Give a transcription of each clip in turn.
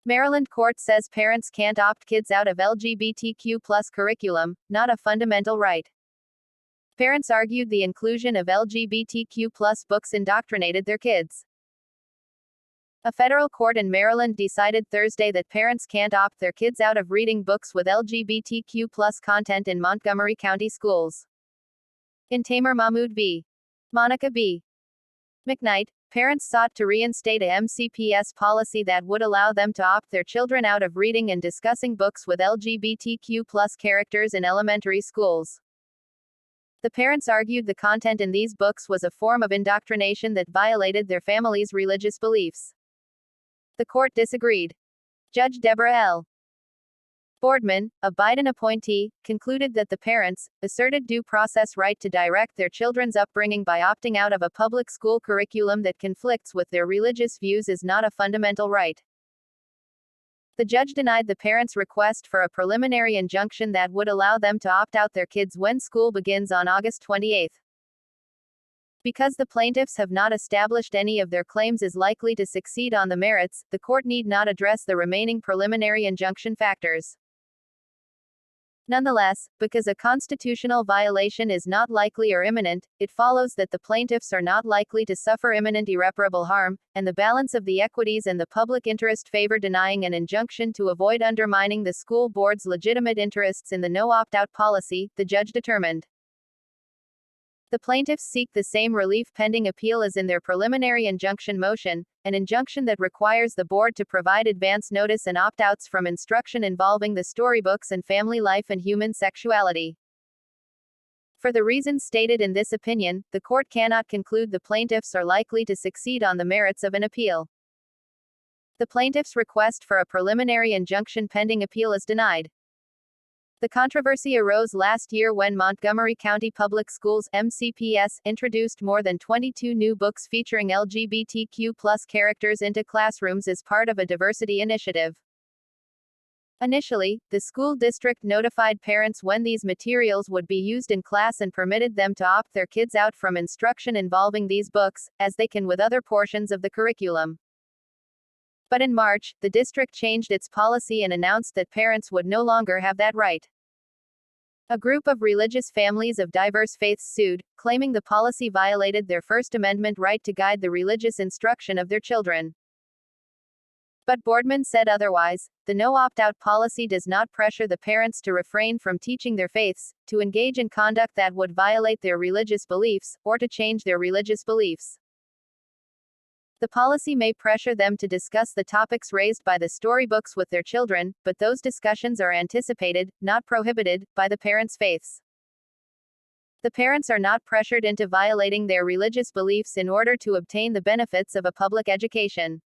Maryland court says parents can't opt kids out of LGBTQ curriculum, not a fundamental right. Parents argued the inclusion of LGBTQ books indoctrinated their kids. A federal court in Maryland decided Thursday that parents can't opt their kids out of reading books with LGBTQ content in Montgomery County schools. In Tamer Mahmood v. Monica B. McKnight, parents sought to reinstate a MCPS policy that would allow them to opt their children out of reading and discussing books with LGBTQ characters in elementary schools. The parents argued the content in these books was a form of indoctrination that violated their family's religious beliefs. The court disagreed. Judge Deborah L. Boardman, a Biden appointee, concluded that the parents' asserted due process right to direct their children's upbringing by opting out of a public school curriculum that conflicts with their religious views is not a fundamental right. The judge denied the parents' request for a preliminary injunction that would allow them to opt out their kids when school begins on August 28. Because the plaintiffs have not established any of their claims is likely to succeed on the merits, the court need not address the remaining preliminary injunction factors. Nonetheless, because a constitutional violation is not likely or imminent, it follows that the plaintiffs are not likely to suffer imminent irreparable harm, and the balance of the equities and the public interest favor denying an injunction to avoid undermining the school board's legitimate interests in the no opt-out policy, the judge determined. The plaintiffs seek the same relief pending appeal as in their preliminary injunction motion, an injunction that requires the board to provide advance notice and opt-outs from instruction involving the storybooks and family life and human sexuality. For the reasons stated in this opinion, the court cannot conclude the plaintiffs are likely to succeed on the merits of an appeal. The plaintiffs' request for a preliminary injunction pending appeal is denied. The controversy arose last year when Montgomery County Public Schools (MCPS) introduced more than 22 new books featuring LGBTQ characters into classrooms as part of a diversity initiative. Initially, the school district notified parents when these materials would be used in class and permitted them to opt their kids out from instruction involving these books, as they can with other portions of the curriculum. But in March, the district changed its policy and announced that parents would no longer have that right. A group of religious families of diverse faiths sued, claiming the policy violated their First Amendment right to guide the religious instruction of their children. But Boardman said otherwise. The no opt-out policy does not pressure the parents to refrain from teaching their faiths, to engage in conduct that would violate their religious beliefs, or to change their religious beliefs. The policy may pressure them to discuss the topics raised by the storybooks with their children, but those discussions are anticipated, not prohibited, by the parents' faiths. The parents are not pressured into violating their religious beliefs in order to obtain the benefits of a public education.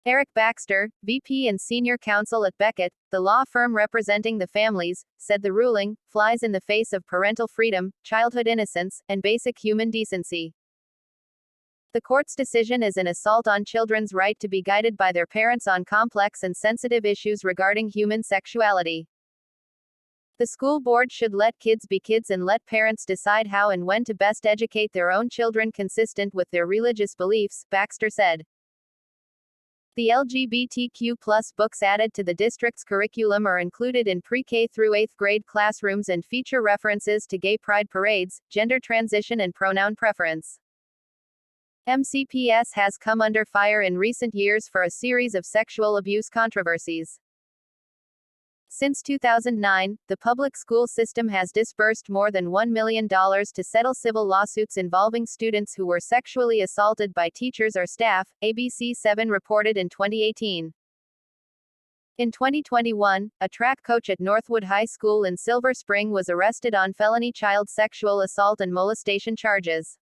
Eric Baxter, VP and Senior Counsel at Beckett, the law firm representing the families, said the ruling flies in the face of parental freedom, childhood innocence, and basic human decency. The court's decision is an assault on children's right to be guided by their parents on complex and sensitive issues regarding human sexuality. The school board should let kids be kids and let parents decide how and when to best educate their own children consistent with their religious beliefs, Baxter said. The LGBTQ books added to the district's curriculum are included in pre-K through 8th grade classrooms and feature references to gay pride parades, gender transition and pronoun preference. MCPS has come under fire in recent years for a series of sexual abuse controversies. Since 2009, the public school system has disbursed more than $1 million to settle civil lawsuits involving students who were sexually assaulted by teachers or staff, ABC7 reported in 2018. In 2021, a track coach at Northwood High School in Silver Spring was arrested on felony child sexual assault and molestation charges.